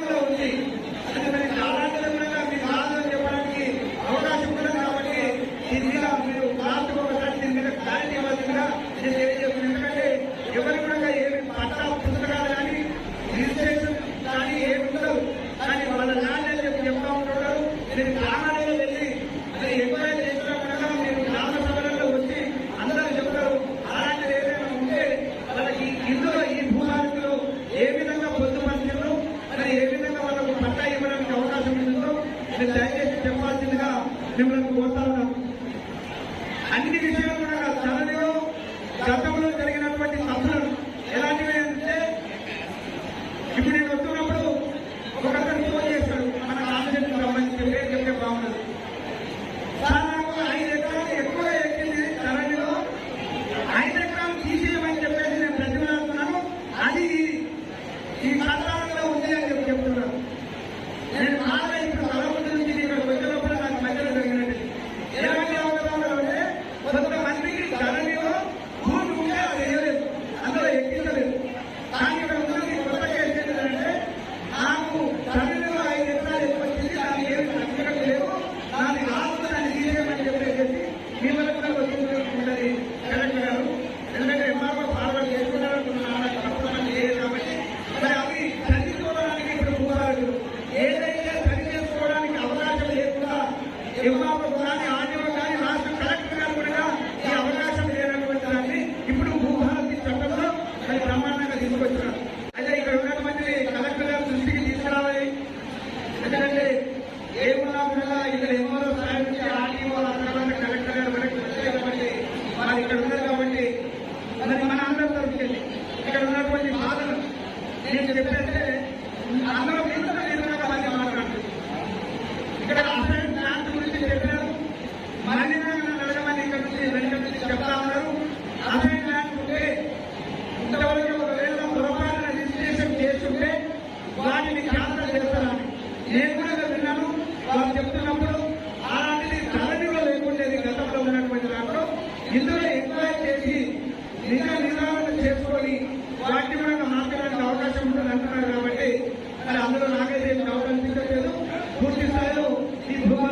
ఉంది. అది మరి చాలా మీకు కాదని చెప్పడానికి అవకాశం ఉండదు. కాబట్టి దీని మీద మీరు లాస్ట్ ఒకసారి దీని మీద క్లారిటీ ఇవ్వాల్సిందిగా నేను తెలియజేస్తున్నాను. ఎందుకంటే ఎవరి కూడా ఏమి పట్టా పుస్తకాలు కానీ రిజిస్ట్రేషన్ కానీ ఏమి ఉండవు. కానీ వాళ్ళ ల్యాండ్ అని చెప్పి చెప్తా ఉంటారు. మీరు గ్రామాలలో వెళ్ళి అది ఎంక్వైరీ చేసినా కూడా మీరు గ్రామ సభలలో వచ్చి అందరూ చెప్తారు. అలాంటిది ఏదైనా ఉంటే వాళ్ళకి ఇందులో ఈ భూమార్గంలో ఏ విధంగా పొందుపరిచారో మరి ఏ విధంగా వాళ్ళకు పట్టా ఇవ్వడానికి అవకాశం ఉంటుందో మీరు దయచేసి చెప్పాల్సిందిగా మిమ్మల్ని కోరుతా ఉన్నాం. అన్ని విషయాలు కూడా చరణలో గతంలో జరిగినటువంటి తప్పులను ఎలాంటివి అంటే ఇప్పుడు నేను వస్తున్నప్పుడు ఒకరిని ఫోన్ చేస్తాడు. మన కాన్సెప్ట్ సంబంధించి పేరు చెప్తే బాగుండదు. సార్ నాకు 5 ఎకరాలు ఎక్కువ ఎక్కింది చరణలో 5 ఎకరాలు తీసేయమని చెప్పేసి నేను ప్రతిమలాడుతున్నాను. అది ఈ పత్రాలలో ఉంది అని చెప్పి చెప్తున్నాను. నేను బాగా ఇప్పుడు తలముందు నుంచి ఇక్కడ వచ్చినప్పుడు నాకు మధ్యలో జరిగినట్టు ఎలాంటి అవసరాలు అంటే కొంతమందికి ధరణిలో భూమి ఉంటే అది వేయలేదు, అందులో ఎక్కించలేదు. కానీ ఇక్కడ ఉన్నది కొత్తగా ఏంటంటే నాకు ధరణిలో 5 ఎకరాలు ఎక్కువ వచ్చింది, దానికి ఏమి సర్టిఫికెట్ లేదు, దాని ఆస్తి దాన్ని తీసేయమని చెప్పేసి మిమ్మల్ని కూడా వచ్చింది కలెక్టర్ గారు. ఎందుకంటే ఎంఆర్ఓ ఫార్వర్డ్ చేసుకున్నారు కాబట్టి మరి అవి సరిదిద్దుకోవడానికి ఇప్పుడు భూభారతులు ఏదైతే సరి చేసుకోవడానికి అవకాశం లేకుండా ఎంఆర్ఓ కానీ ఆర్డీఓ కానీ రాష్ట్ర కలెక్టర్ గారు కూడా ఈ అవకాశం లేనటువంటి దాన్ని ఇప్పుడు భూభారతి చట్టంలో అది బ్రహ్మాండంగా తీసుకొచ్చారు. అయితే ఇక్కడ ఉన్నటువంటి కలెక్టర్ గారు దృష్టికి తీసుకురావాలి. ఎందుకంటే ఏమున్నా కూడా ఇక్కడ ఎంఆర్ఓ స్థాయి నుంచి ఆర్డీఓ ఆ తర్వాత కలెక్టర్ గారు వరకు వచ్చాయి కాబట్టి వారు ఇక్కడ ఉన్నారు. కాబట్టి మరి మన అందరం తరపుకెళ్ళి ఇక్కడ ఉన్నటువంటి బాధలు నేను చెప్పంటే అందరూ మిగతా విధంగా మంది మాట్లాడుతుంది. ఇక్కడ అసైన్ ప్లాంట్ గురించి చెప్పారు. మళ్ళీ నడగమని ఇక్కడ నుంచి వెనుక నుంచి చెప్తా ఉన్నారు. అసైన్ ప్లాంట్ ఉంటే ఇంతవరకు ఒకవేళ పొరపాటున రిజిస్ట్రేషన్ చేస్తుంటే వాటిని క్యాన్సల్ చేస్తారని నేను కూడా విన్నాను. వాళ్ళు చెప్తున్నప్పుడు అలాంటిది ధరణిలో లేకుండేది గతంలో ఉన్నటువంటి దాంట్లో ఇందులో ఎంక్వైరీ చేసి నిర్ధారణ చేసుకొని వాటిని కూడా మార్చడానికి అవకాశం ఉంటుంది అంటున్నారు. కాబట్టి మరి అందులో నాకైతే అవకాశం పూర్తి స్థాయిలో ఈ భూమి